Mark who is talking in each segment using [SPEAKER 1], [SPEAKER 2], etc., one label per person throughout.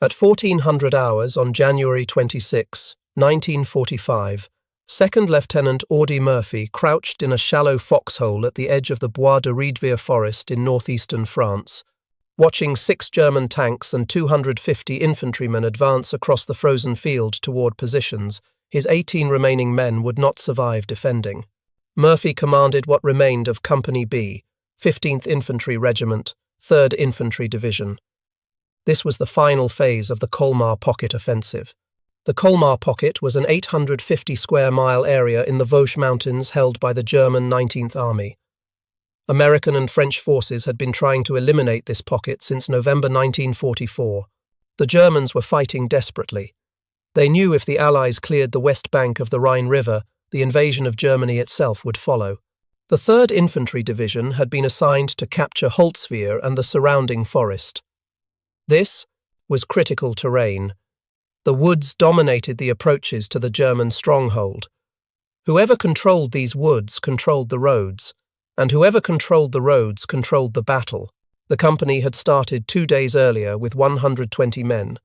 [SPEAKER 1] At 1400 hours on January 26, 1945, Second Lieutenant Audie Murphy crouched in a shallow foxhole at the edge of the Bois de Riedvier forest in northeastern France, watching 6 German tanks and 250 infantrymen advance across the frozen field toward positions his 18 remaining men would not survive defending. Murphy commanded what remained of Company B, 15th Infantry Regiment, 3rd Infantry Division. This was the final phase of the Colmar Pocket offensive. The Colmar Pocket was an 850-square-mile area in the Vosges Mountains held by the German 19th Army. American and French forces had been trying to eliminate this pocket since November 1944. The Germans were fighting desperately. They knew if the Allies cleared the west bank of the Rhine River, the invasion of Germany itself would follow. The 3rd Infantry Division had been assigned to capture Holtzwihr and the surrounding forest. This was critical terrain. The woods dominated the approaches to the German stronghold. Whoever controlled these woods controlled the roads, and whoever controlled the roads controlled the battle. The company had started 2 days earlier with 120 men.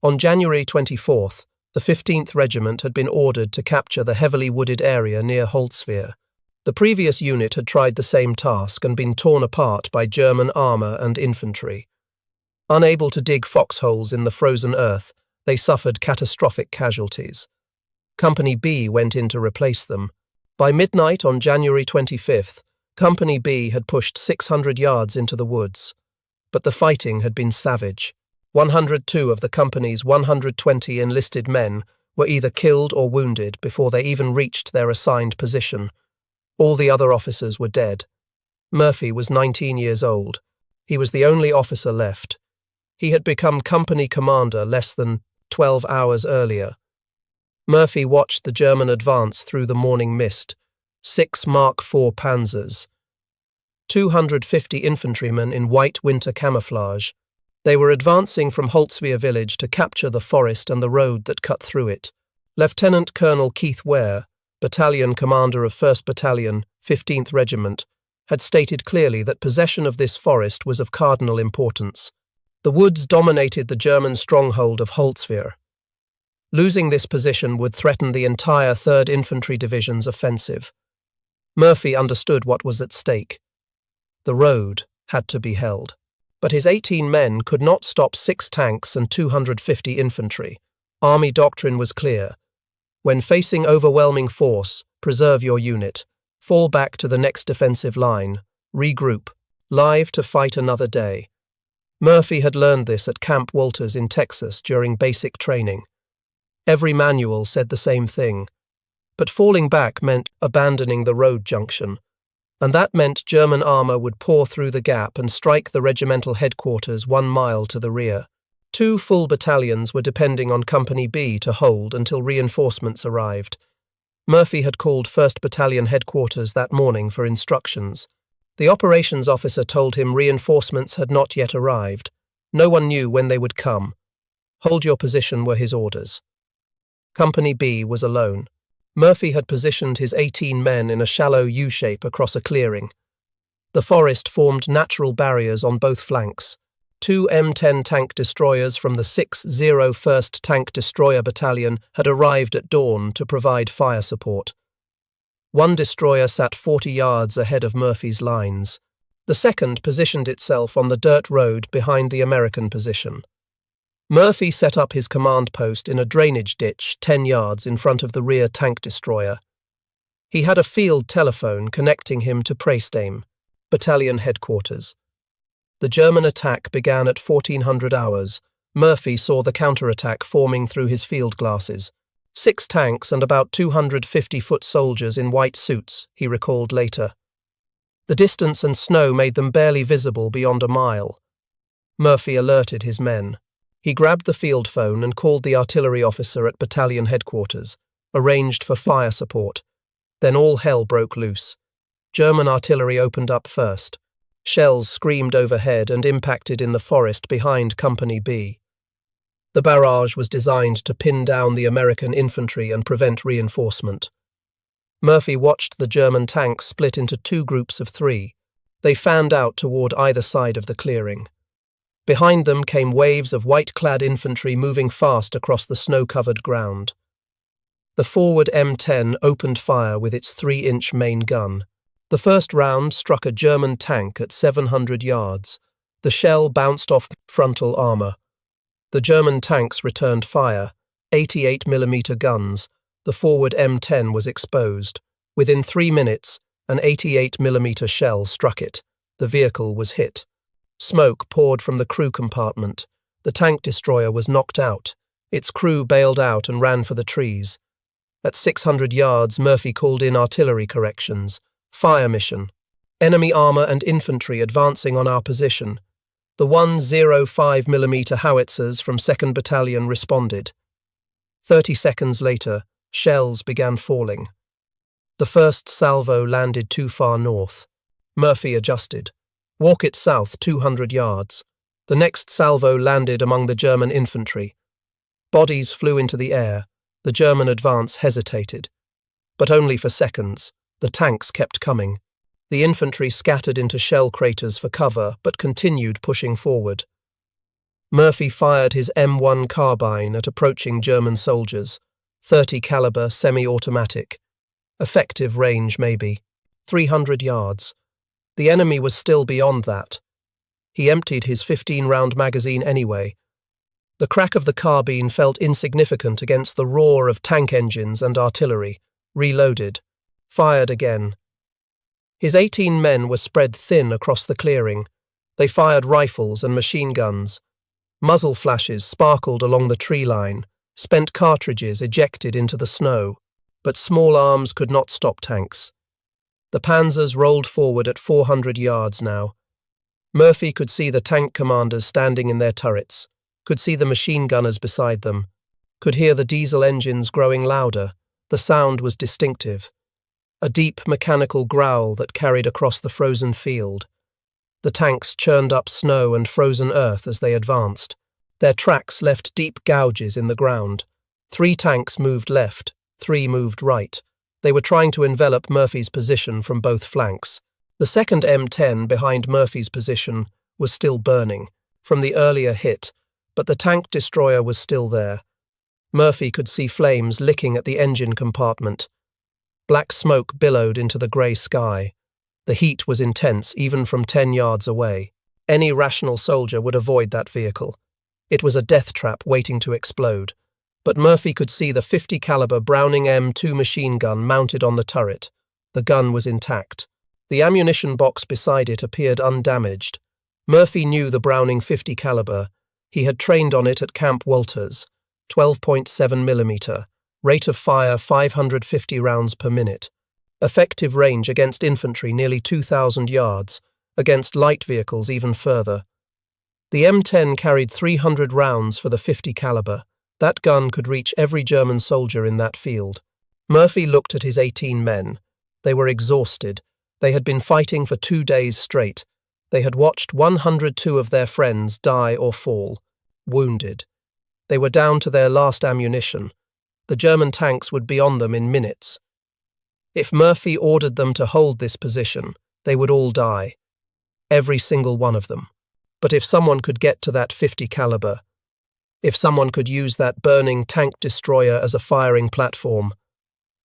[SPEAKER 1] On January 24th, the 15th Regiment had been ordered to capture the heavily wooded area near Holtzwihr. The previous unit had tried the same task and been torn apart by German armour and infantry. Unable to dig foxholes in the frozen earth, they suffered catastrophic casualties. Company B went in to replace them. By midnight on January 25th, Company B had pushed 600 yards into the woods. But the fighting had been savage. 102 of the company's 120 enlisted men were either killed or wounded before they even reached their assigned position. All the other officers were dead. Murphy was 19 years old. He was the only officer left. He had become company commander less than 12 hours earlier. Murphy watched the German advance through the morning mist. 6 Mark IV Panzers. 250 infantrymen in white winter camouflage. They were advancing from Holtzwihr village to capture the forest and the road that cut through it. Lieutenant Colonel Keith Ware, battalion commander of 1st Battalion, 15th Regiment, had stated clearly that possession of this forest was of cardinal importance. The woods dominated the German stronghold of Holtzwihr. Losing this position would threaten the entire 3rd Infantry Division's offensive. Murphy understood what was at stake. The road had to be held. But his 18 men could not stop 6 tanks and 250 infantry. Army doctrine was clear. When facing overwhelming force, preserve your unit. Fall back to the next defensive line. Regroup. Live to fight another day. Murphy had learned this at Camp Walters in Texas during basic training. Every manual said the same thing. But falling back meant abandoning the road junction. And that meant German armour would pour through the gap and strike the regimental headquarters 1 mile to the rear. 2 full battalions were depending on Company B to hold until reinforcements arrived. Murphy had called 1st Battalion headquarters that morning for instructions. The operations officer told him reinforcements had not yet arrived. No one knew when they would come. Hold your position were his orders. Company B was alone. Murphy had positioned his 18 men in a shallow U-shape across a clearing. The forest formed natural barriers on both flanks. 2 M10 tank destroyers from the 6th 1st Tank Destroyer Battalion had arrived at dawn to provide fire support. 1 destroyer sat 40 yards ahead of Murphy's lines. The second positioned itself on the dirt road behind the American position. Murphy set up his command post in a drainage ditch 10 yards in front of the rear tank destroyer. He had a field telephone connecting him to Praesdame, battalion headquarters. The German attack began at 1400 hours. Murphy saw the counterattack forming through his field glasses. 6 tanks and about 250 foot soldiers in white suits, he recalled later. The distance and snow made them barely visible beyond a mile. Murphy alerted his men. He grabbed the field phone and called the artillery officer at battalion headquarters, arranged for fire support. Then all hell broke loose. German artillery opened up first. Shells screamed overhead and impacted in the forest behind Company B. The barrage was designed to pin down the American infantry and prevent reinforcement. Murphy watched the German tanks split into 2 groups of 3. They fanned out toward either side of the clearing. Behind them came waves of white-clad infantry moving fast across the snow-covered ground. The forward M10 opened fire with its 3-inch main gun. The first round struck a German tank at 700 yards. The shell bounced off frontal armor. The German tanks returned fire, 88mm guns. The forward M10 was exposed. Within 3 minutes, an 88mm shell struck it. The vehicle was hit. Smoke poured from the crew compartment. The tank destroyer was knocked out. Its crew bailed out and ran for the trees. At 600 yards, Murphy called in artillery corrections. Fire mission. Enemy armor and infantry advancing on our position. The 105mm howitzers from 2nd Battalion responded. 30 seconds later, shells began falling. The first salvo landed too far north. Murphy adjusted. Walk it south 200 yards. The next salvo landed among the German infantry. Bodies flew into the air. The German advance hesitated. But only for seconds. The tanks kept coming. The infantry scattered into shell craters for cover, but continued pushing forward. Murphy fired his M1 carbine at approaching German soldiers. 30 caliber semi-automatic. Effective range maybe. 300 yards. The enemy was still beyond that. He emptied his 15-round magazine anyway. The crack of the carbine felt insignificant against the roar of tank engines and artillery. Reloaded. Fired again. His 18 men were spread thin across the clearing. They fired rifles and machine guns. Muzzle flashes sparkled along the tree line. Spent cartridges ejected into the snow. But small arms could not stop tanks. The panzers rolled forward at 400 yards now. Murphy could see the tank commanders standing in their turrets, could see the machine gunners beside them, could hear the diesel engines growing louder. The sound was distinctive. A deep mechanical growl that carried across the frozen field. The tanks churned up snow and frozen earth as they advanced. Their tracks left deep gouges in the ground. 3 tanks moved left, 3 moved right. They were trying to envelop Murphy's position from both flanks. The second M10 behind Murphy's position was still burning from the earlier hit, but the tank destroyer was still there. Murphy could see flames licking at the engine compartment. Black smoke billowed into the grey sky. The heat was intense even from 10 yards away. Any rational soldier would avoid that vehicle. It was a death trap waiting to explode. But Murphy could see the 50 caliber Browning M2 machine gun mounted on the turret. The gun was intact. The ammunition box beside it appeared undamaged. Murphy knew the Browning 50 caliber. He had trained on it at Camp Walters. 12.7mm. Rate of fire 550 rounds per minute. Effective range against infantry nearly 2,000 yards. Against light vehicles even further. The M10 carried 300 rounds for the 50 caliber. That gun could reach every German soldier in that field. Murphy looked at his 18 men. They were exhausted. They had been fighting for 2 days straight. They had watched 102 of their friends die or fall, wounded. They were down to their last ammunition. The German tanks would be on them in minutes. If Murphy ordered them to hold this position, they would all die. Every single one of them. But if someone could get to that 50 caliber, if someone could use that burning tank destroyer as a firing platform,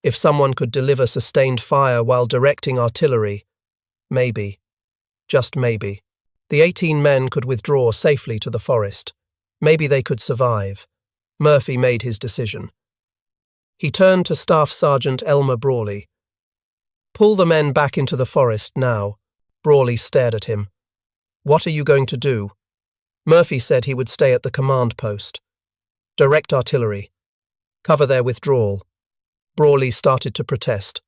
[SPEAKER 1] if someone could deliver sustained fire while directing artillery, maybe, just maybe, the 18 men could withdraw safely to the forest. Maybe they could survive. Murphy made his decision. He turned to Staff Sergeant Elmer Brawley. "Pull the men back into the forest now." Brawley stared at him. "What are you going to do?" Murphy said he would stay at the command post. "Direct artillery. Cover their withdrawal." Brawley started to protest.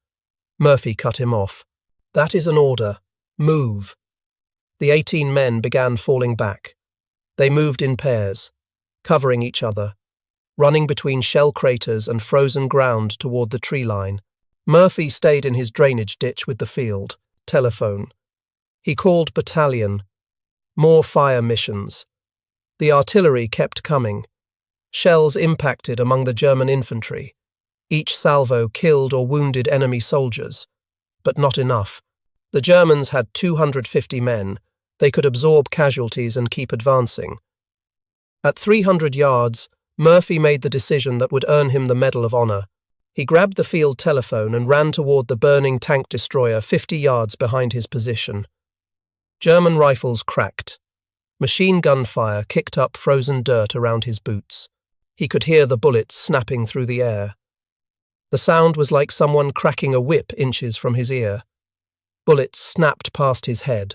[SPEAKER 1] Murphy cut him off. "That is an order. Move." The 18 men began falling back. They moved in pairs, covering each other, running between shell craters and frozen ground toward the tree line. Murphy stayed in his drainage ditch with the field. Telephone. He called battalion. More fire missions. The artillery kept coming. Shells impacted among the German infantry. Each salvo killed or wounded enemy soldiers. But not enough. The Germans had 250 men. They could absorb casualties and keep advancing. At 300 yards, Murphy made the decision that would earn him the Medal of Honor. He grabbed the field telephone and ran toward the burning tank destroyer 50 yards behind his position. German rifles cracked. Machine gun fire kicked up frozen dirt around his boots. He could hear the bullets snapping through the air. The sound was like someone cracking a whip inches from his ear. Bullets snapped past his head.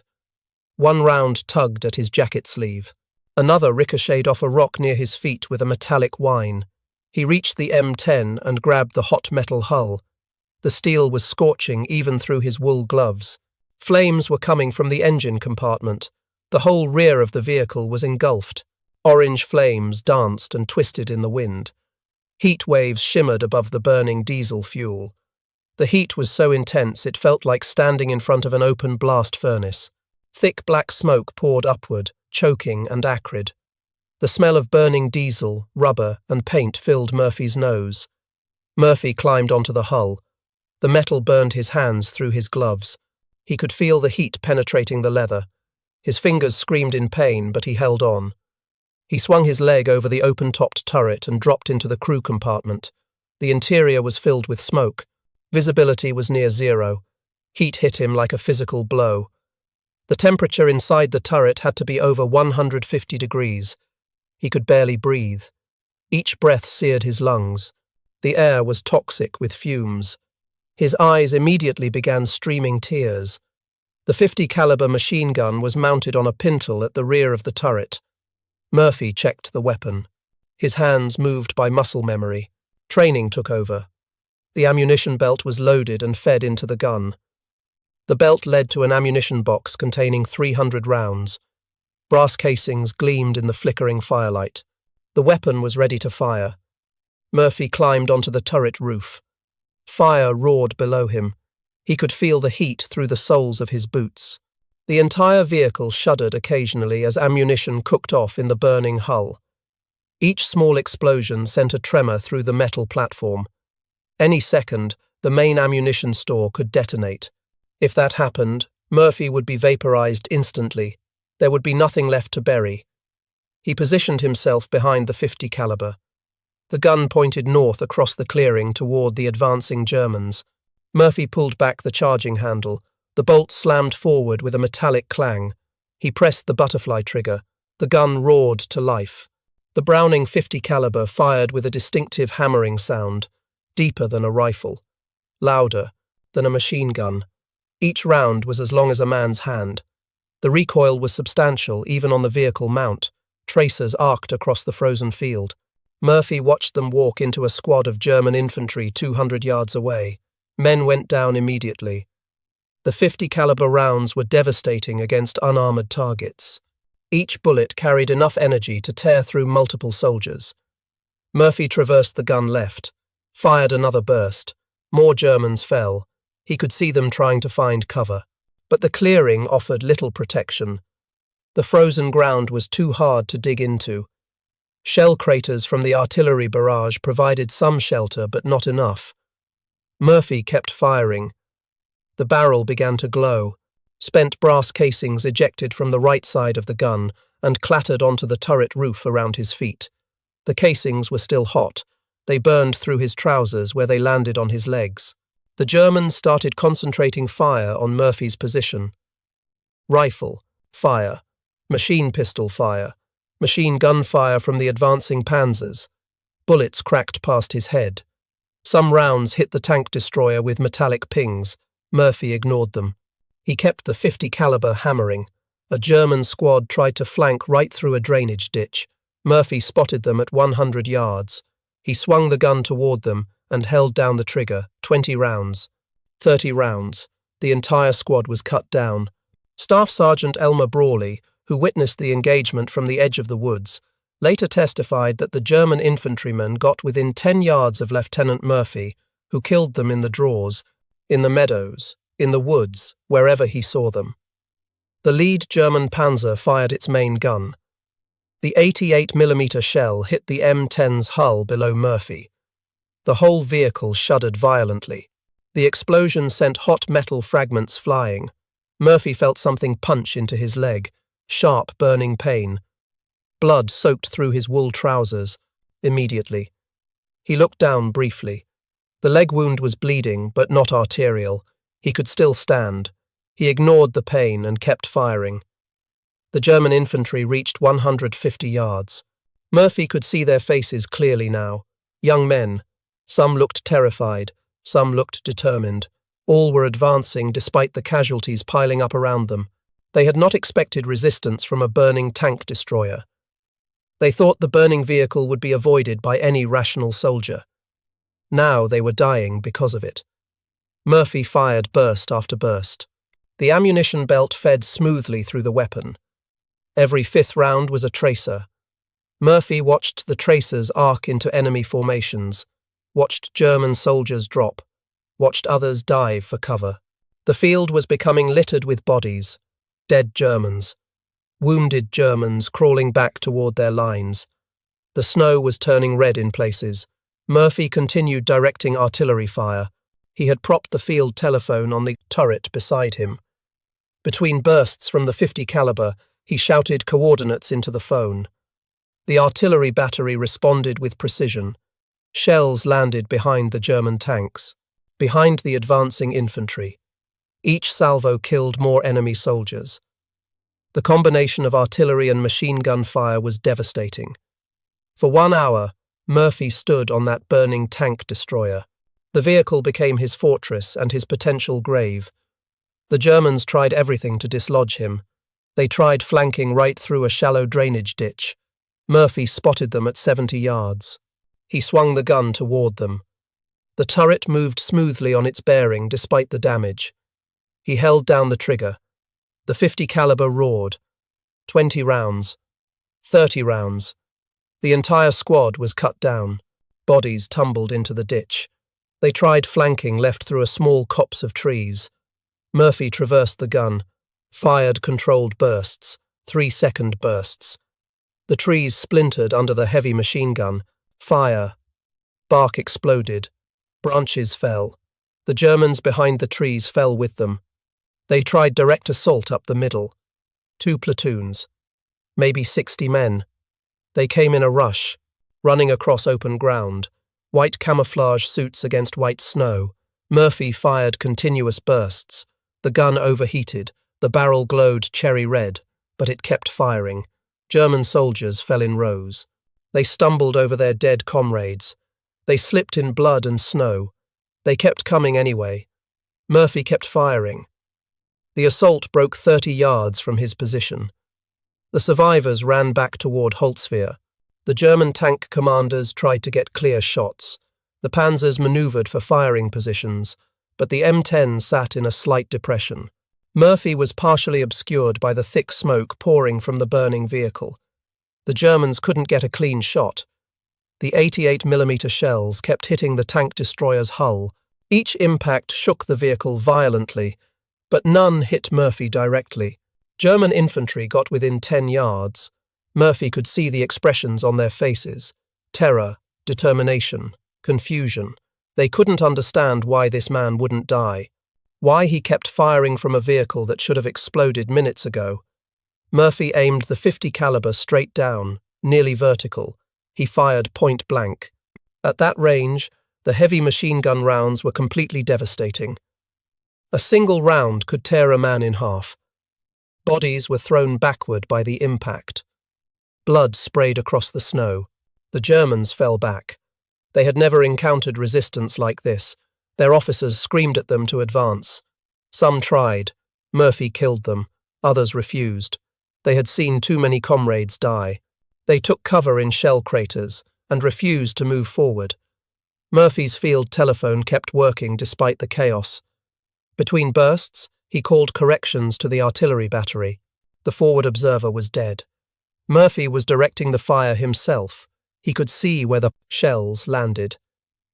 [SPEAKER 1] One round tugged at his jacket sleeve. Another ricocheted off a rock near his feet with a metallic whine. He reached the M10 and grabbed the hot metal hull. The steel was scorching even through his wool gloves. Flames were coming from the engine compartment. The whole rear of the vehicle was engulfed. Orange flames danced and twisted in the wind. Heat waves shimmered above the burning diesel fuel. The heat was so intense it felt like standing in front of an open blast furnace. Thick black smoke poured upward, choking and acrid. The smell of burning diesel, rubber, and paint filled Murphy's nose. Murphy climbed onto the hull. The metal burned his hands through his gloves. He could feel the heat penetrating the leather. His fingers screamed in pain, but he held on. He swung his leg over the open-topped turret and dropped into the crew compartment. The interior was filled with smoke. Visibility was near zero. Heat hit him like a physical blow. The temperature inside the turret had to be over 150 degrees. He could barely breathe. Each breath seared his lungs. The air was toxic with fumes. His eyes immediately began streaming tears. The .50 caliber machine gun was mounted on a pintle at the rear of the turret. Murphy checked the weapon. His hands moved by muscle memory. Training took over. The ammunition belt was loaded and fed into the gun. The belt led to an ammunition box containing 300 rounds. Brass casings gleamed in the flickering firelight. The weapon was ready to fire. Murphy climbed onto the turret roof. Fire roared below him. He could feel the heat through the soles of his boots. The entire vehicle shuddered occasionally as ammunition cooked off in the burning hull. Each small explosion sent a tremor through the metal platform. Any second, the main ammunition store could detonate. If that happened, Murphy would be vaporized instantly. There would be nothing left to bury. He positioned himself behind the .50 caliber. The gun pointed north across the clearing toward the advancing Germans. Murphy pulled back the charging handle. The bolt slammed forward with a metallic clang. He pressed the butterfly trigger. The gun roared to life. The Browning .50 caliber fired with a distinctive hammering sound, deeper than a rifle, louder than a machine gun. Each round was as long as a man's hand. The recoil was substantial even on the vehicle mount. Tracers arced across the frozen field. Murphy watched them walk into a squad of German infantry 200 yards away. Men went down immediately. The .50 caliber rounds were devastating against unarmored targets. Each bullet carried enough energy to tear through multiple soldiers. Murphy traversed the gun left, fired another burst. More Germans fell. He could see them trying to find cover. But the clearing offered little protection. The frozen ground was too hard to dig into. Shell craters from the artillery barrage provided some shelter, but not enough. Murphy kept firing. The barrel began to glow. Spent brass casings ejected from the right side of the gun and clattered onto the turret roof around his feet. The casings were still hot. They burned through his trousers where they landed on his legs. The Germans started concentrating fire on Murphy's position. Rifle, fire. Machine pistol fire. Machine gun fire from the advancing panzers. Bullets cracked past his head. Some rounds hit the tank destroyer with metallic pings. Murphy ignored them. He kept the .50 caliber hammering. A German squad tried to flank right through a drainage ditch. Murphy spotted them at 100 yards. He swung the gun toward them and held down the trigger. 20 rounds. 30 rounds. The entire squad was cut down. Staff Sergeant Elmer Brawley, who witnessed the engagement from the edge of the woods, later testified that the German infantrymen got within 10 yards of Lieutenant Murphy, who killed them in the draws, in the meadows, in the woods, wherever he saw them. The lead German panzer fired its main gun. The 88mm shell hit the M10's hull below Murphy. The whole vehicle shuddered violently. The explosion sent hot metal fragments flying. Murphy felt something punch into his leg, sharp, burning pain. Blood soaked through his wool trousers. Immediately. He looked down briefly. The leg wound was bleeding, but not arterial. He could still stand. He ignored the pain and kept firing. The German infantry reached 150 yards. Murphy could see their faces clearly now. Young men. Some looked terrified, some looked determined. All were advancing despite the casualties piling up around them. They had not expected resistance from a burning tank destroyer. They thought the burning vehicle would be avoided by any rational soldier. Now they were dying because of it. Murphy fired burst after burst. The ammunition belt fed smoothly through the weapon. Every fifth round was a tracer. Murphy watched the tracers arc into enemy formations, watched German soldiers drop, watched others dive for cover. The field was becoming littered with bodies, dead Germans, wounded Germans crawling back toward their lines. The snow was turning red in places. Murphy continued directing artillery fire. He had propped the field telephone on the turret beside him. Between bursts from the .50 caliber, he shouted coordinates into the phone. The artillery battery responded with precision. Shells landed behind the German tanks, behind the advancing infantry. Each salvo killed more enemy soldiers. The combination of artillery and machine gun fire was devastating. For 1 hour, Murphy stood on that burning tank destroyer. The vehicle became his fortress and his potential grave. The Germans tried everything to dislodge him. They tried flanking right through a shallow drainage ditch. Murphy spotted them at 70 yards. He swung the gun toward them. The turret moved smoothly on its bearing despite the damage. He held down the trigger. The .50 caliber roared. 20 rounds. 30 rounds. The entire squad was cut down. Bodies tumbled into the ditch. They tried flanking left through a small copse of trees. Murphy traversed the gun, fired controlled bursts, 3-second bursts. The trees splintered under the heavy machine gun. Fire. Bark exploded. Branches fell. The Germans behind the trees fell with them. They tried direct assault up the middle. 2 platoons. Maybe 60 men. They came in a rush, running across open ground. White camouflage suits against white snow. Murphy fired continuous bursts. The gun overheated. The barrel glowed cherry red, but it kept firing. German soldiers fell in rows. They stumbled over their dead comrades. They slipped in blood and snow. They kept coming anyway. Murphy kept firing. The assault broke 30 yards from his position. The survivors ran back toward Holtzwihr. The German tank commanders tried to get clear shots. The panzers maneuvered for firing positions, but the M10 sat in a slight depression. Murphy was partially obscured by the thick smoke pouring from the burning vehicle. The Germans couldn't get a clean shot. The 88mm shells kept hitting the tank destroyer's hull. Each impact shook the vehicle violently, but none hit Murphy directly. German infantry got within 10 yards. Murphy could see the expressions on their faces. Terror, determination, confusion. They couldn't understand why this man wouldn't die. Why he kept firing from a vehicle that should have exploded minutes ago. Murphy aimed the .50 caliber straight down, nearly vertical. He fired point blank. At that range, the heavy machine gun rounds were completely devastating. A single round could tear a man in half. Bodies were thrown backward by the impact. Blood sprayed across the snow. The Germans fell back. They had never encountered resistance like this. Their officers screamed at them to advance. Some tried. Murphy killed them. Others refused. They had seen too many comrades die. They took cover in shell craters and refused to move forward. Murphy's field telephone kept working despite the chaos. Between bursts, he called corrections to the artillery battery. The forward observer was dead. Murphy was directing the fire himself. He could see where the shells landed.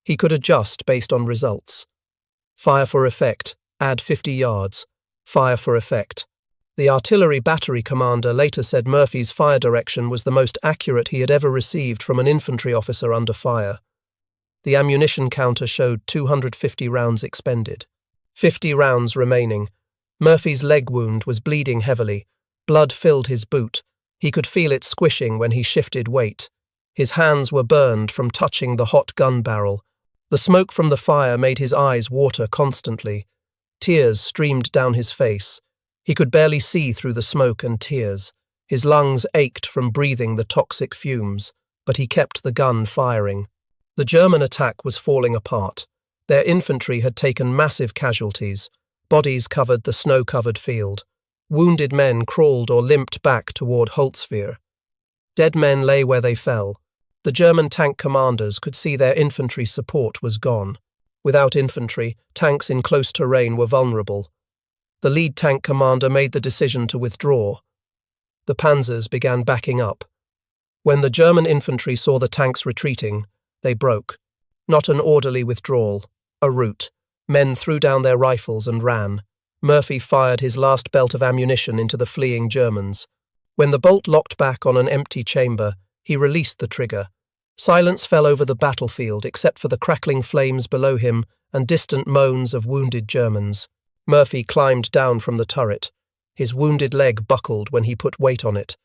[SPEAKER 1] He could adjust based on results. Fire for effect. Add 50 yards. Fire for effect. The artillery battery commander later said Murphy's fire direction was the most accurate he had ever received from an infantry officer under fire. The ammunition counter showed 250 rounds expended. 50 rounds remaining. Murphy's leg wound was bleeding heavily. Blood filled his boot. He could feel it squishing when he shifted weight. His hands were burned from touching the hot gun barrel. The smoke from the fire made his eyes water constantly. Tears streamed down his face. He could barely see through the smoke and tears. His lungs ached from breathing the toxic fumes, but he kept the gun firing. The German attack was falling apart. Their infantry had taken massive casualties. Bodies covered the snow-covered field. Wounded men crawled or limped back toward Holtzwihr. Dead men lay where they fell. The German tank commanders could see their infantry support was gone. Without infantry, tanks in close terrain were vulnerable. The lead tank commander made the decision to withdraw. The panzers began backing up. When the German infantry saw the tanks retreating, they broke. Not an orderly withdrawal, a rout. Men threw down their rifles and ran. Murphy fired his last belt of ammunition into the fleeing Germans. When the bolt locked back on an empty chamber, he released the trigger. Silence fell over the battlefield except for the crackling flames below him and distant moans of wounded Germans. Murphy climbed down from the turret. His wounded leg buckled when he put weight on it.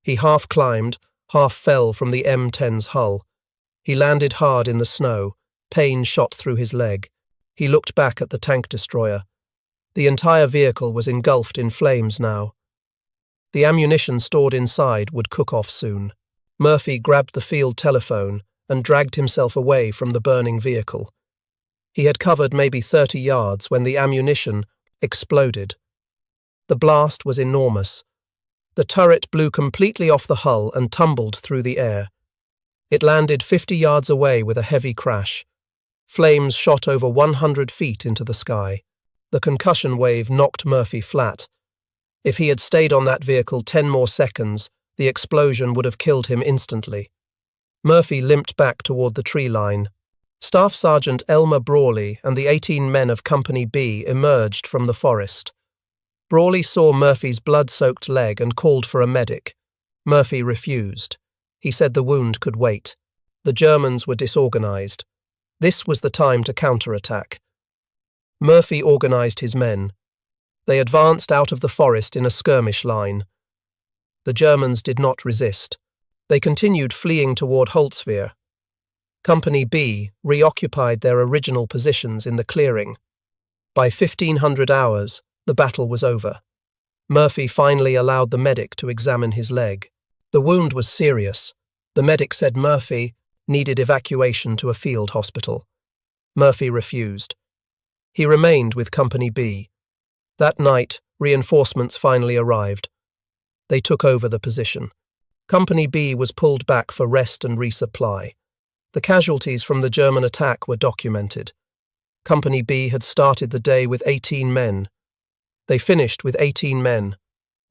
[SPEAKER 1] He half climbed, half fell from the M10's hull. He landed hard in the snow. Pain shot through his leg. He looked back at the tank destroyer. The entire vehicle was engulfed in flames now. The ammunition stored inside would cook off soon. Murphy grabbed the field telephone and dragged himself away from the burning vehicle. He had covered maybe 30 yards when the ammunition exploded. The blast was enormous. The turret blew completely off the hull and tumbled through the air. It landed 50 yards away with a heavy crash. Flames shot over 100 feet into the sky. The concussion wave knocked Murphy flat. If he had stayed on that vehicle 10 more seconds, the explosion would have killed him instantly. Murphy limped back toward the tree line. Staff Sergeant Elmer Brawley and the 18 men of Company B emerged from the forest. Brawley saw Murphy's blood-soaked leg and called for a medic. Murphy refused. He said the wound could wait. The Germans were disorganized. This was the time to counterattack. Murphy organized his men. They advanced out of the forest in a skirmish line. The Germans did not resist. They continued fleeing toward Holtzwihr. Company B reoccupied their original positions in the clearing. By 1500 hours, the battle was over. Murphy finally allowed the medic to examine his leg. The wound was serious. The medic said Murphy needed evacuation to a field hospital. Murphy refused. He remained with Company B. That night, reinforcements finally arrived. They took over the position. Company B was pulled back for rest and resupply. The casualties from the German attack were documented. Company B had started the day with 18 men. They finished with 18 men.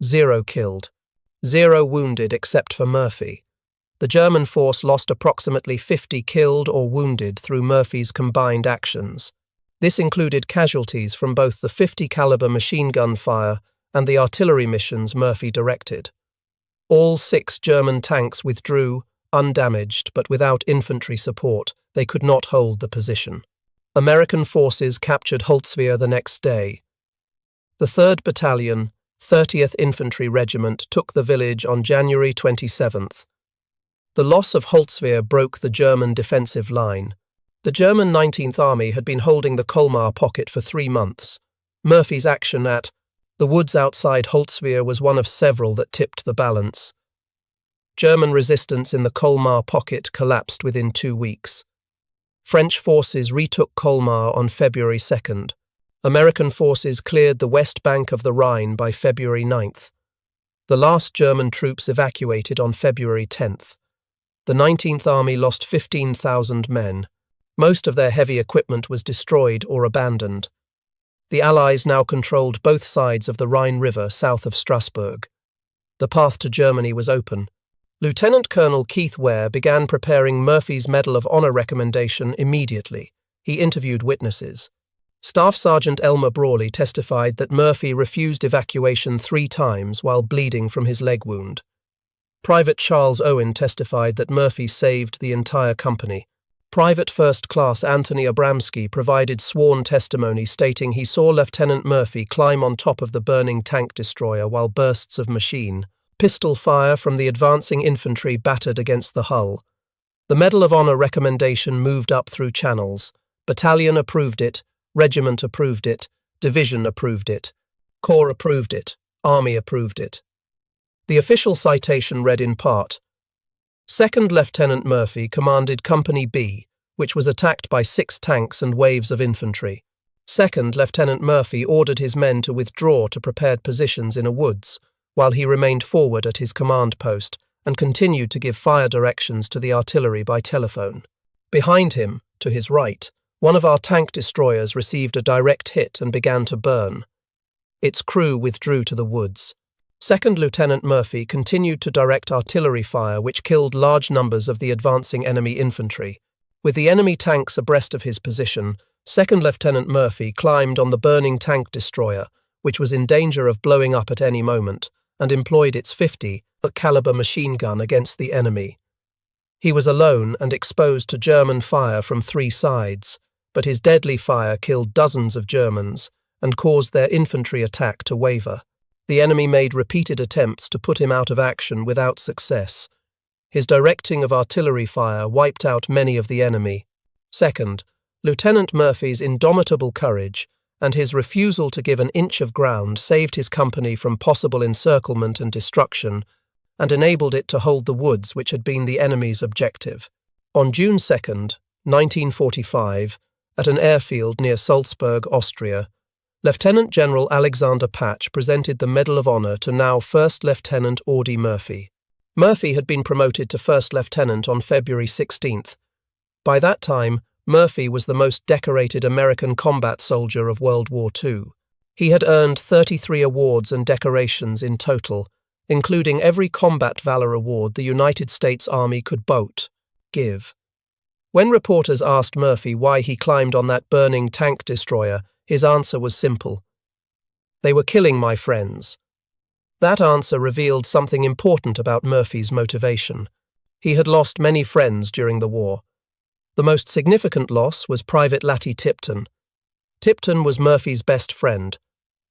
[SPEAKER 1] 0 killed. 0 wounded except for Murphy. The German force lost approximately 50 killed or wounded through Murphy's combined actions. This included casualties from both the 50 caliber machine gun fire and the artillery missions Murphy directed. All 6 German tanks withdrew, undamaged but without infantry support. They could not hold the position. American forces captured Holtzwihr the next day. The 3rd Battalion, 30th Infantry Regiment took the village on January 27th. The loss of Holtzwihr broke the German defensive line. The German 19th Army had been holding the Colmar Pocket for 3 months. Murphy's action at the woods outside Holtzwihr was one of several that tipped the balance. German resistance in the Colmar Pocket collapsed within 2 weeks. French forces retook Colmar on February 2nd. American forces cleared the west bank of the Rhine by February 9th. The last German troops evacuated on February 10th. The 19th Army lost 15,000 men. Most of their heavy equipment was destroyed or abandoned. The Allies now controlled both sides of the Rhine River south of Strasbourg. The path to Germany was open. Lieutenant Colonel Keith Ware began preparing Murphy's Medal of Honor recommendation immediately. He interviewed witnesses. Staff Sergeant Elmer Brawley testified that Murphy refused evacuation 3 times while bleeding from his leg wound. Private Charles Owen testified that Murphy saved the entire company. Private First Class Anthony Abramsky provided sworn testimony stating he saw Lieutenant Murphy climb on top of the burning tank destroyer while bursts of pistol fire from the advancing infantry battered against the hull. The Medal of Honor recommendation moved up through channels. Battalion approved it, Regiment approved it, Division approved it, Corps approved it, Army approved it. The official citation read in part, Second Lieutenant Murphy commanded Company B, which was attacked by 6 tanks and waves of infantry. Second Lieutenant Murphy ordered his men to withdraw to prepared positions in a woods, while he remained forward at his command post and continued to give fire directions to the artillery by telephone. Behind him, to his right, one of our tank destroyers received a direct hit and began to burn. Its crew withdrew to the woods. Second Lieutenant Murphy continued to direct artillery fire which killed large numbers of the advancing enemy infantry. With the enemy tanks abreast of his position, Second Lieutenant Murphy climbed on the burning tank destroyer, which was in danger of blowing up at any moment, and employed its 50 caliber machine gun against the enemy. He was alone and exposed to German fire from 3 sides, but his deadly fire killed dozens of Germans and caused their infantry attack to waver. The enemy made repeated attempts to put him out of action without success. His directing of artillery fire wiped out many of the enemy. Second, Lieutenant Murphy's indomitable courage and his refusal to give an inch of ground saved his company from possible encirclement and destruction and enabled it to hold the woods which had been the enemy's objective. On June 2nd, 1945, at an airfield near Salzburg, Austria, Lieutenant General Alexander Patch presented the Medal of Honor to now First Lieutenant Audie Murphy. Murphy had been promoted to First Lieutenant on February 16th. By that time, Murphy was the most decorated American combat soldier of World War II. He had earned 33 awards and decorations in total, including every Combat Valor Award the United States Army could give. When reporters asked Murphy why he climbed on that burning tank destroyer, his answer was simple. They were killing my friends. That answer revealed something important about Murphy's motivation. He had lost many friends during the war. The most significant loss was Private Latty Tipton. Tipton was Murphy's best friend.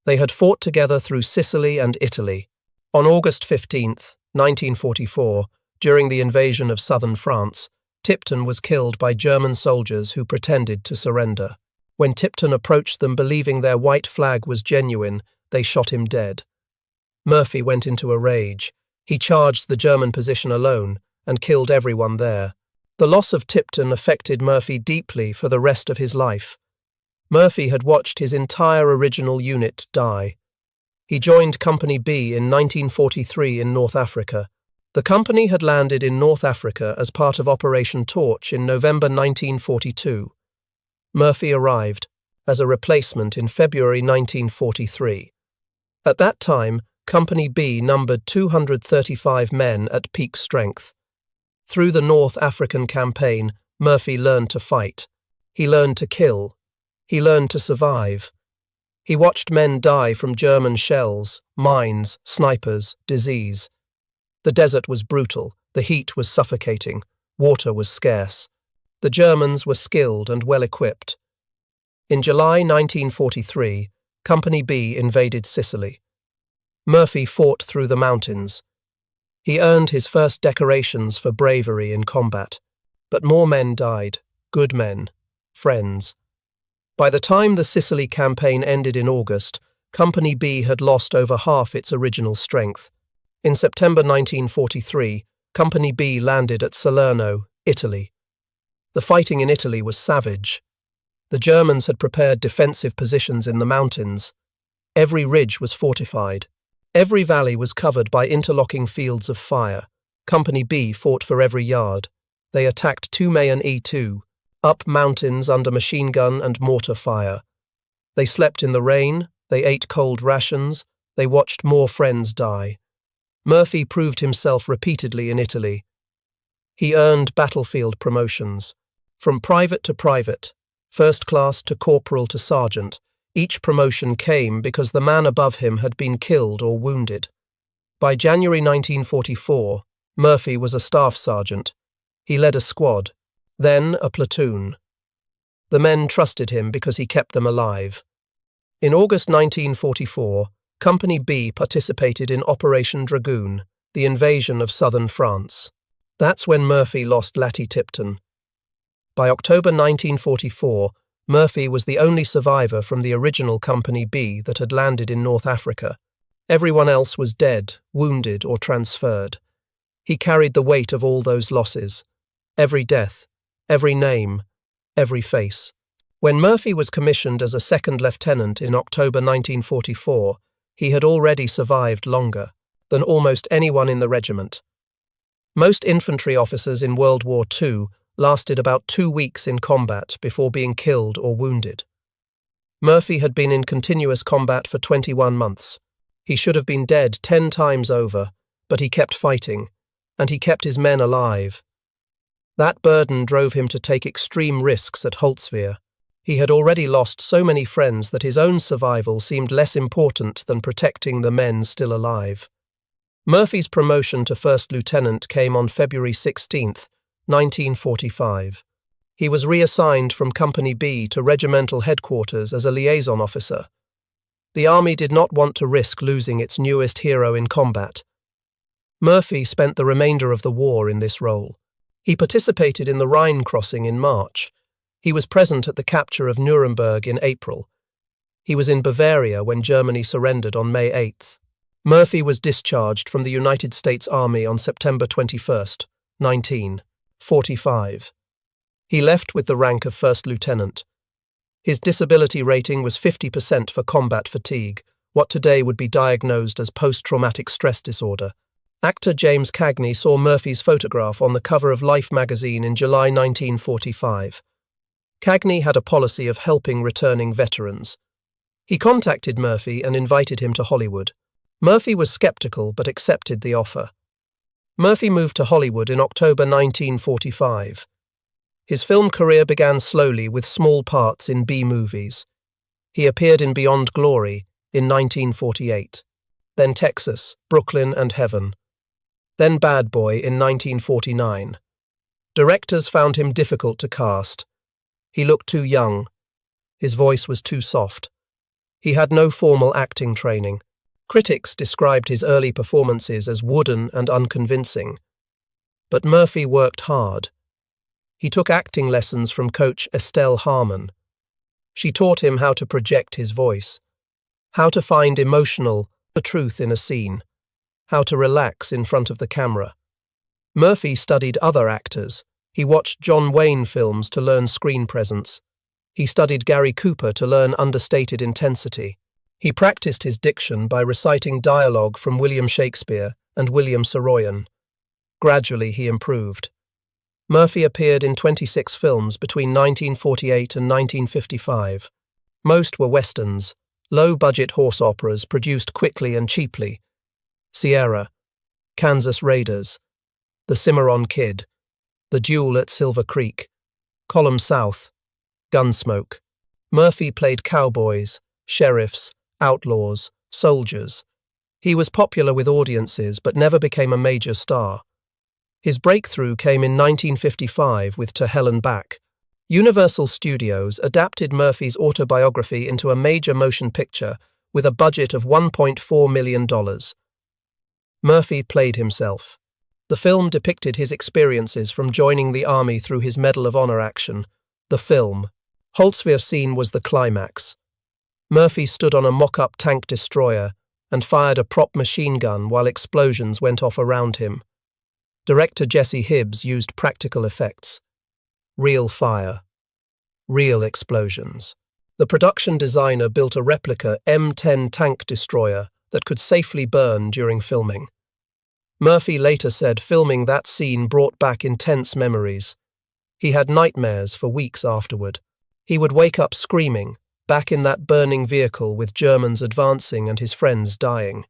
[SPEAKER 1] They had fought together through Sicily and Italy. On August 15, 1944, during the invasion of southern France, Tipton was killed by German soldiers who pretended to surrender. When Tipton approached them believing their white flag was genuine, they shot him dead. Murphy went into a rage. He charged the German position alone and killed everyone there. The loss of Tipton affected Murphy deeply for the rest of his life. Murphy had watched his entire original unit die. He joined Company B in 1943 in North Africa. The company had landed in North Africa as part of Operation Torch in November 1942. Murphy arrived as a replacement in February 1943. At that time, Company B numbered 235 men at peak strength. Through the North African campaign, Murphy learned to fight. He learned to kill. He learned to survive. He watched men die from German shells, mines, snipers, disease. The desert was brutal, the heat was suffocating, water was scarce. The Germans were skilled and well-equipped. In July 1943, Company B invaded Sicily. Murphy fought through the mountains. He earned his first decorations for bravery in combat, but more men died, good men, friends. By the time the Sicily campaign ended in August, Company B had lost over half its original strength. In September 1943, Company B landed at Salerno, Italy. The fighting in Italy was savage. The Germans had prepared defensive positions in the mountains. Every ridge was fortified. Every valley was covered by interlocking fields of fire. Company B fought for every yard. They attacked Tume and E2, up mountains under machine gun and mortar fire. They slept in the rain, they ate cold rations, they watched more friends die. Murphy proved himself repeatedly in Italy. He earned battlefield promotions. From private to private, first class to corporal to sergeant, each promotion came because the man above him had been killed or wounded. By January 1944, Murphy was a staff sergeant. He led a squad. Then a platoon. The men trusted him because he kept them alive. In August 1944, Company B participated in Operation Dragoon, the invasion of southern France. That's when Murphy lost Latty Tipton. By October 1944, Murphy was the only survivor from the original Company B that had landed in North Africa. Everyone else was dead, wounded, or transferred. He carried the weight of all those losses. Every death, every name, every face. When Murphy was commissioned as a second lieutenant in October 1944, he had already survived longer than almost anyone in the regiment. Most infantry officers in World War II lasted about 2 weeks in combat before being killed or wounded. Murphy had been in continuous combat for 21 months. He should have been dead 10 times over, but he kept fighting, and he kept his men alive. That burden drove him to take extreme risks at Holtzwihr. He had already lost so many friends that his own survival seemed less important than protecting the men still alive. Murphy's promotion to first lieutenant came on February 16, 1945. He was reassigned from Company B to regimental headquarters as a liaison officer. The army did not want to risk losing its newest hero in combat. Murphy spent the remainder of the war in this role. He participated in the Rhine crossing in March. He was present at the capture of Nuremberg in April. He was in Bavaria when Germany surrendered on May 8. Murphy was discharged from the United States Army on September 21, 1945. He left with the rank of first lieutenant. His disability rating was 50% for combat fatigue, what today would be diagnosed as post-traumatic stress disorder. Actor James Cagney saw Murphy's photograph on the cover of Life magazine in July 1945. Cagney had a policy of helping returning veterans. He contacted Murphy and invited him to Hollywood. Murphy was skeptical but accepted the offer. Murphy moved to Hollywood in October 1945. His film career began slowly with small parts in B-movies. He appeared in Beyond Glory in 1948, then Texas, Brooklyn and Heaven, then Bad Boy in 1949. Directors found him difficult to cast. He looked too young. His voice was too soft. He had no formal acting training. Critics described his early performances as wooden and unconvincing. But Murphy worked hard. He took acting lessons from coach Estelle Harmon. She taught him how to project his voice, how to find the truth in a scene, how to relax in front of the camera. Murphy studied other actors. He watched John Wayne films to learn screen presence. He studied Gary Cooper to learn understated intensity. He practiced his diction by reciting dialogue from William Shakespeare and William Saroyan. Gradually he improved. Murphy appeared in 26 films between 1948 and 1955. Most were westerns, low-budget horse operas produced quickly and cheaply. Sierra, Kansas Raiders, The Cimarron Kid, The Duel at Silver Creek, Column South, Gunsmoke. Murphy played cowboys, sheriffs, outlaws, soldiers. He was popular with audiences but never became a major star. His breakthrough came in 1955 with To Hell and Back. Universal Studios adapted Murphy's autobiography into a major motion picture with a budget of $1.4 million. Murphy played himself. The film depicted his experiences from joining the army through his Medal of Honor action. The film. Holtzwihr scene was the climax. Murphy stood on a mock-up tank destroyer and fired a prop machine gun while explosions went off around him. Director Jesse Hibbs used practical effects. Real fire. Real explosions. The production designer built a replica M10 tank destroyer that could safely burn during filming. Murphy later said filming that scene brought back intense memories. He had nightmares for weeks afterward. He would wake up screaming, back in that burning vehicle with Germans advancing and his friends dying.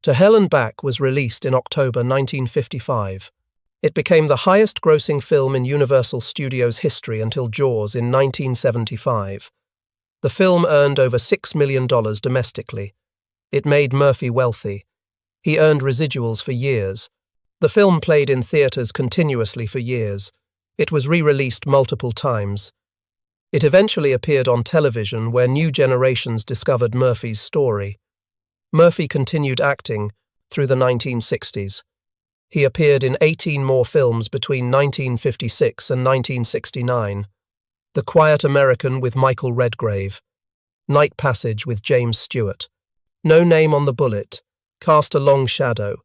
[SPEAKER 1] To Hell and Back was released in October 1955. It became the highest-grossing film in Universal Studios history until Jaws in 1975. The film earned over $6 million domestically. It made Murphy wealthy. He earned residuals for years. The film played in theaters continuously for years. It was re-released multiple times. It eventually appeared on television where new generations discovered Murphy's story. Murphy continued acting through the 1960s. He appeared in 18 more films between 1956 and 1969. The Quiet American with Michael Redgrave, Night Passage with James Stewart, No Name on the Bullet, Cast a Long Shadow,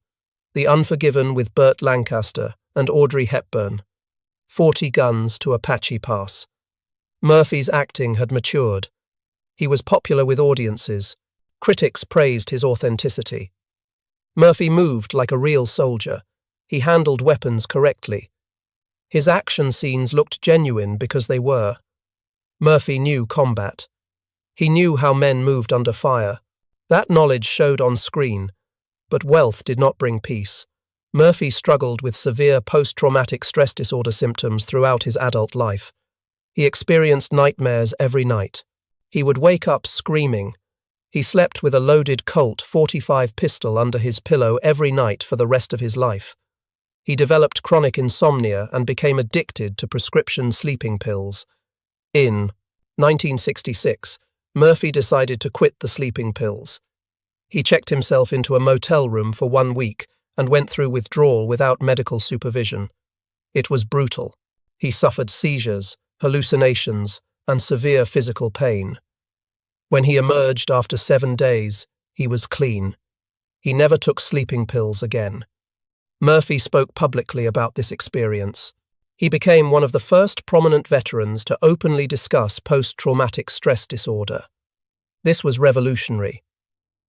[SPEAKER 1] The Unforgiven with Burt Lancaster and Audrey Hepburn, 40 Guns to Apache Pass. Murphy's acting had matured. He was popular with audiences. Critics praised his authenticity. Murphy moved like a real soldier. He handled weapons correctly. His action scenes looked genuine because they were. Murphy knew combat. He knew how men moved under fire. That knowledge showed on screen. But wealth did not bring peace. Murphy struggled with severe post-traumatic stress disorder symptoms throughout his adult life. He experienced nightmares every night. He would wake up screaming. He slept with a loaded Colt .45 pistol under his pillow every night for the rest of his life. He developed chronic insomnia and became addicted to prescription sleeping pills. In 1966, Murphy decided to quit the sleeping pills. He checked himself into a motel room for 1 week and went through withdrawal without medical supervision. It was brutal. He suffered seizures, hallucinations, and severe physical pain. When he emerged after 7 days, he was clean. He never took sleeping pills again. Murphy spoke publicly about this experience. He became one of the first prominent veterans to openly discuss post-traumatic stress disorder. This was revolutionary.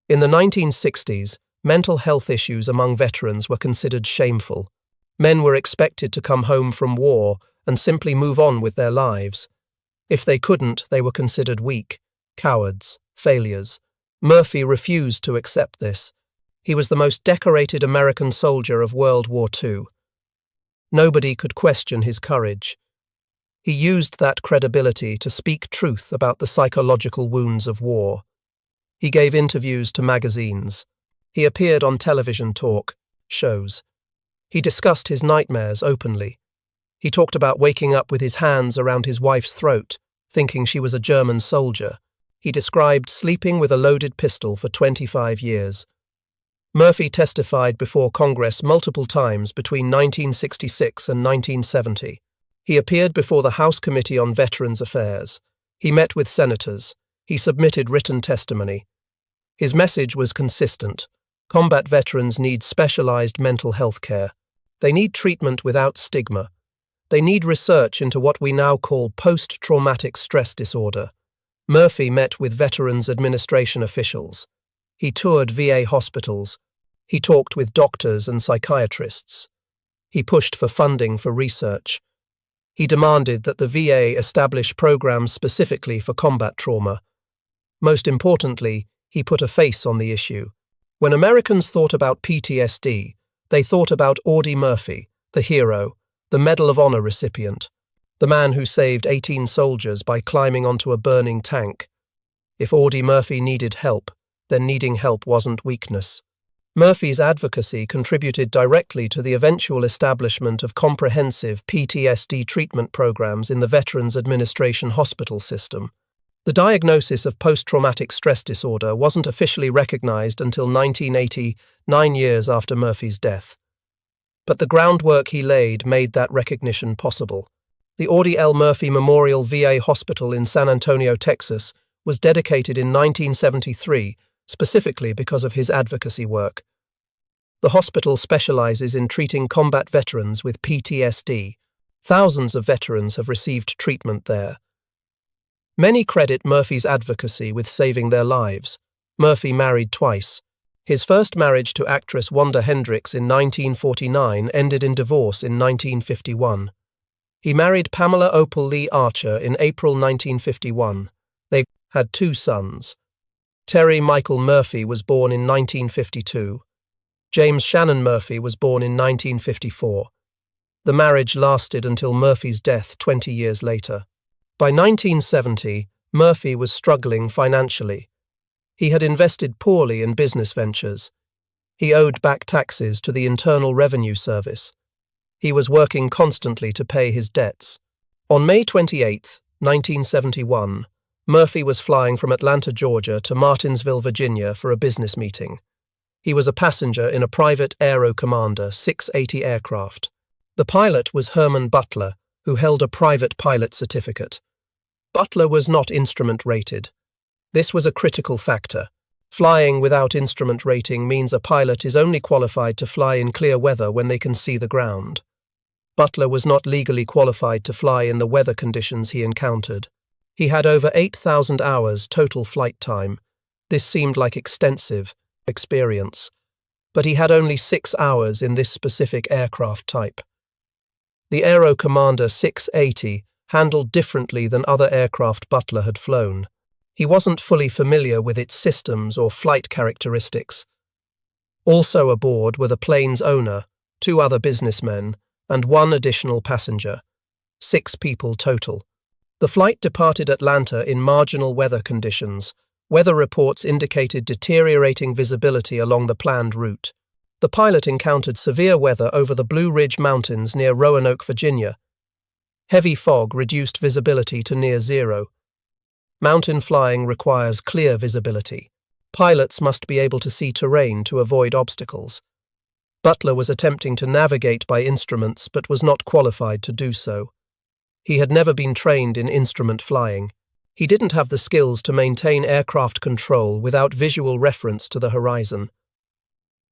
[SPEAKER 1] In the 1960s, mental health issues among veterans were considered shameful. Men were expected to come home from war and simply move on with their lives. If they couldn't, they were considered weak, cowards, failures. Murphy refused to accept this. He was the most decorated American soldier of World War II. Nobody could question his courage. He used that credibility to speak truth about the psychological wounds of war. He gave interviews to magazines. He appeared on television talk shows. He discussed his nightmares openly. He talked about waking up with his hands around his wife's throat, thinking she was a German soldier. He described sleeping with a loaded pistol for 25 years. Murphy testified before Congress multiple times between 1966 and 1970. He appeared before the House Committee on Veterans Affairs. He met with senators. He submitted written testimony. His message was consistent. Combat veterans need specialized mental health care. They need treatment without stigma. They need research into what we now call post-traumatic stress disorder. Murphy met with Veterans Administration officials. He toured VA hospitals. He talked with doctors and psychiatrists. He pushed for funding for research. He demanded that the VA establish programs specifically for combat trauma. Most importantly, he put a face on the issue. When Americans thought about PTSD, they thought about Audie Murphy, the hero, the Medal of Honor recipient, the man who saved 18 soldiers by climbing onto a burning tank. If Audie Murphy needed help, then needing help wasn't weakness. Murphy's advocacy contributed directly to the eventual establishment of comprehensive PTSD treatment programs in the Veterans Administration hospital system. The diagnosis of post-traumatic stress disorder wasn't officially recognized until 1980, 9 years after Murphy's death. But the groundwork he laid made that recognition possible. The Audie L. Murphy Memorial VA Hospital in San Antonio, Texas, was dedicated in 1973 specifically because of his advocacy work. The hospital specializes in treating combat veterans with PTSD. Thousands of veterans have received treatment there. Many credit Murphy's advocacy with saving their lives. Murphy married twice. His first marriage to actress Wanda Hendricks in 1949 ended in divorce in 1951. He married Pamela Opal Lee Archer in April 1951. They had 2 sons. Terry Michael Murphy was born in 1952. James Shannon Murphy was born in 1954. The marriage lasted until Murphy's death 20 years later. By 1970, Murphy was struggling financially. He had invested poorly in business ventures. He owed back taxes to the Internal Revenue Service. He was working constantly to pay his debts. On May 28, 1971, Murphy was flying from Atlanta, Georgia to Martinsville, Virginia for a business meeting. He was a passenger in a private Aero Commander 680 aircraft. The pilot was Herman Butler, who held a private pilot certificate. Butler was not instrument rated. This was a critical factor. Flying without instrument rating means a pilot is only qualified to fly in clear weather when they can see the ground. Butler was not legally qualified to fly in the weather conditions he encountered. He had over 8,000 hours total flight time. This seemed like extensive experience, but he had only 6 hours in this specific aircraft type. The Aero Commander 680 handled differently than other aircraft Butler had flown. He wasn't fully familiar with its systems or flight characteristics. Also aboard were the plane's owner, 2 other businessmen, and 1 additional passenger. 6 people total. The flight departed Atlanta in marginal weather conditions. Weather reports indicated deteriorating visibility along the planned route. The pilot encountered severe weather over the Blue Ridge Mountains near Roanoke, Virginia. Heavy fog reduced visibility to near zero. Mountain flying requires clear visibility. Pilots must be able to see terrain to avoid obstacles. Butler was attempting to navigate by instruments but was not qualified to do so. He had never been trained in instrument flying. He didn't have the skills to maintain aircraft control without visual reference to the horizon.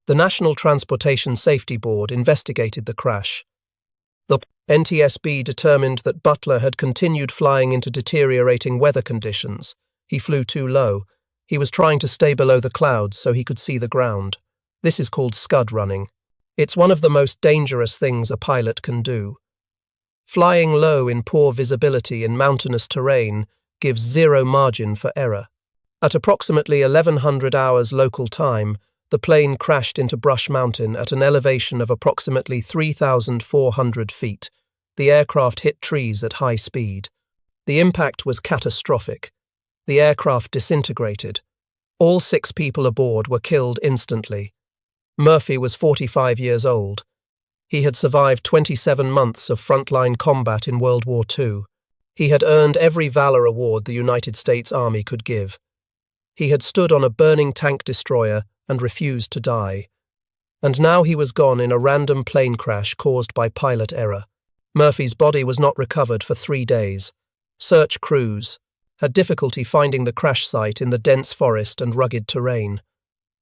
[SPEAKER 1] The National Transportation Safety Board investigated the crash. The NTSB determined that Butler had continued flying into deteriorating weather conditions. He flew too low. He was trying to stay below the clouds so he could see the ground. This is called scud running. It's one of the most dangerous things a pilot can do. Flying low in poor visibility in mountainous terrain gives zero margin for error. At approximately 1100 hours local time, the plane crashed into Brush Mountain at an elevation of approximately 3,400 feet. The aircraft hit trees at high speed. The impact was catastrophic. The aircraft disintegrated. All 6 people aboard were killed instantly. Murphy was 45 years old. He had survived 27 months of frontline combat in World War II. He had earned every valor award the United States Army could give. He had stood on a burning tank destroyer and refused to die. And now he was gone in a random plane crash caused by pilot error. Murphy's body was not recovered for 3 days. Search crews had difficulty finding the crash site in the dense forest and rugged terrain.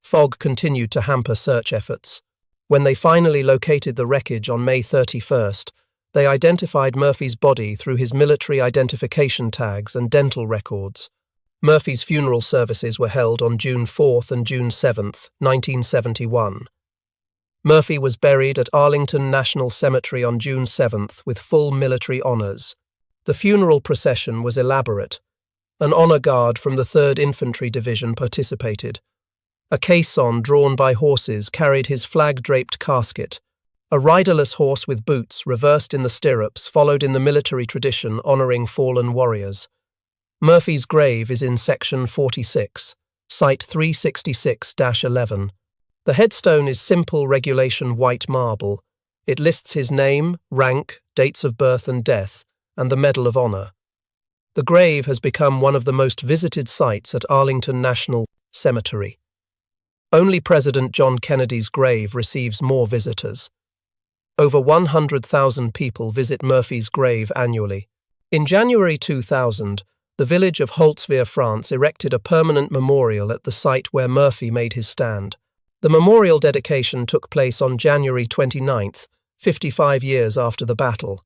[SPEAKER 1] Fog continued to hamper search efforts. When they finally located the wreckage on May 31st, they identified Murphy's body through his military identification tags and dental records. Murphy's funeral services were held on June 4th and June 7th, 1971. Murphy was buried at Arlington National Cemetery on June 7th with full military honors. The funeral procession was elaborate. An honor guard from the 3rd Infantry Division participated. A caisson drawn by horses carried his flag-draped casket. A riderless horse with boots reversed in the stirrups followed in the military tradition honoring fallen warriors. Murphy's grave is in Section 46, Site 366-11. The headstone is simple regulation white marble. It lists his name, rank, dates of birth and death, and the Medal of Honor. The grave has become one of the most visited sites at Arlington National Cemetery. Only President John Kennedy's grave receives more visitors. Over 100,000 people visit Murphy's grave annually. In January 2000, the village of Holtzwihr, France, erected a permanent memorial at the site where Murphy made his stand. The memorial dedication took place on January 29th, 55 years after the battle.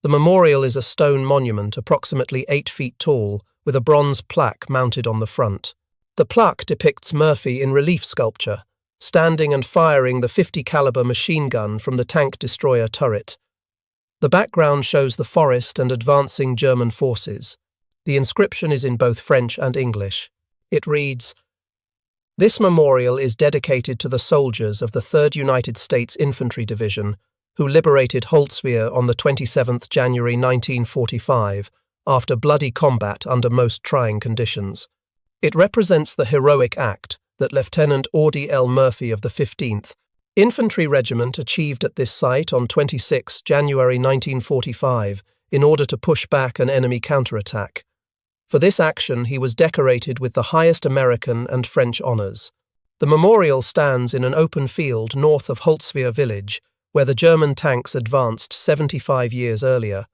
[SPEAKER 1] The memorial is a stone monument approximately 8 feet tall, with a bronze plaque mounted on the front. The plaque depicts Murphy in relief sculpture, standing and firing the .50 caliber machine gun from the tank destroyer turret. The background shows the forest and advancing German forces. The inscription is in both French and English. It reads, "This memorial is dedicated to the soldiers of the 3rd United States Infantry Division who liberated Holtzwihr on the 27th January 1945 after bloody combat under most trying conditions. It represents the heroic act that Lieutenant Audie L. Murphy of the 15th Infantry regiment achieved at this site on 26 January 1945 in order to push back an enemy counterattack. For this action, he was decorated with the highest American and French honours. The memorial stands in an open field north of Holtzwihr village, where the German tanks advanced 75 years earlier.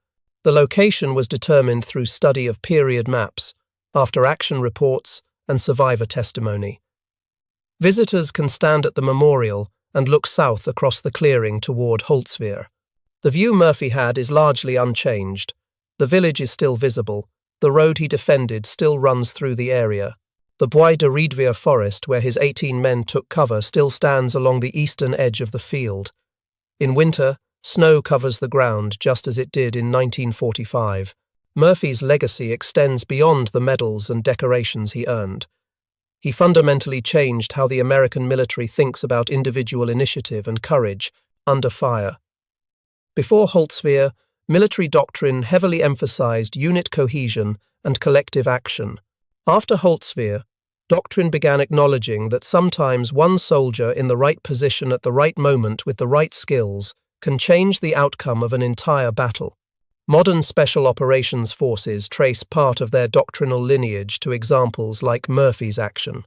[SPEAKER 1] The location was determined through study of period maps, after-action reports, and survivor testimony. Visitors can stand at the memorial and look south across the clearing toward Holtzwihr. The view Murphy had is largely unchanged. The village is still visible. The road he defended still runs through the area. The Bois de Riedwehr forest, where his 18 men took cover, still stands along the eastern edge of the field. In winter, snow covers the ground just as it did in 1945. Murphy's legacy extends beyond the medals and decorations he earned. He fundamentally changed how the American military thinks about individual initiative and courage under fire. Before Holtzwihr, military doctrine heavily emphasized unit cohesion and collective action. After Holtzwihr, doctrine began acknowledging that sometimes one soldier in the right position at the right moment with the right skills can change the outcome of an entire battle. Modern special operations forces trace part of their doctrinal lineage to examples like Murphy's action.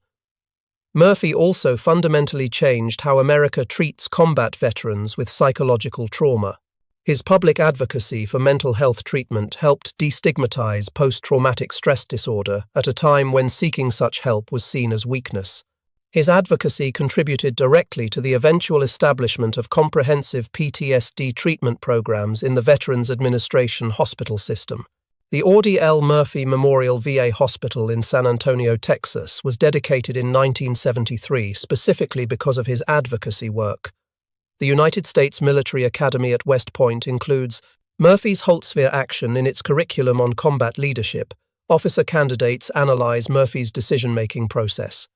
[SPEAKER 1] Murphy also fundamentally changed how America treats combat veterans with psychological trauma. His public advocacy for mental health treatment helped destigmatize post-traumatic stress disorder at a time when seeking such help was seen as weakness. His advocacy contributed directly to the eventual establishment of comprehensive PTSD treatment programs in the Veterans Administration hospital system. The Audie L. Murphy Memorial VA Hospital in San Antonio, Texas, was dedicated in 1973 specifically because of his advocacy work. The United States Military Academy at West Point includes Murphy's Holtzwihr action in its curriculum on combat leadership. Officer candidates analyze Murphy's decision-making process.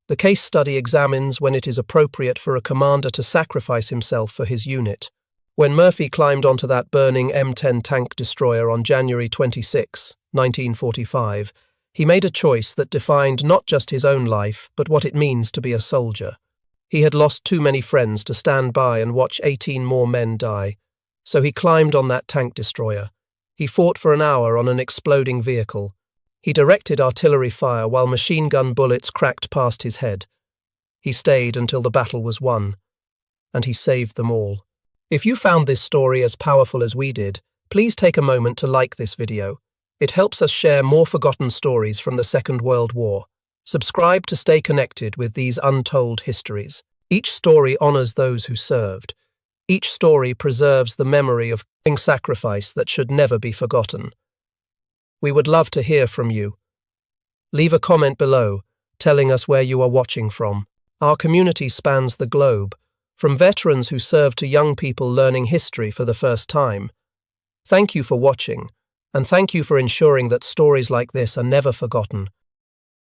[SPEAKER 1] The case study examines when it is appropriate for a commander to sacrifice himself for his unit. When Murphy climbed onto that burning M10 tank destroyer on January 26, 1945, he made a choice that defined not just his own life, but what it means to be a soldier. He had lost too many friends to stand by and watch 18 more men die, so he climbed on that tank destroyer. He fought for an hour on an exploding vehicle. He directed artillery fire while machine gun bullets cracked past his head. He stayed until the battle was won, and he saved them all. If you found this story as powerful as we did, please take a moment to like this video. It helps us share more forgotten stories from the Second World War. Subscribe to stay connected with these untold histories. Each story honors those who served. Each story preserves the memory of sacrifice that should never be forgotten. We would love to hear from you. Leave a comment below, telling us where you are watching from. Our community spans the globe, from veterans who serve to young people learning history for the first time. Thank you for watching, and thank you for ensuring that stories like this are never forgotten.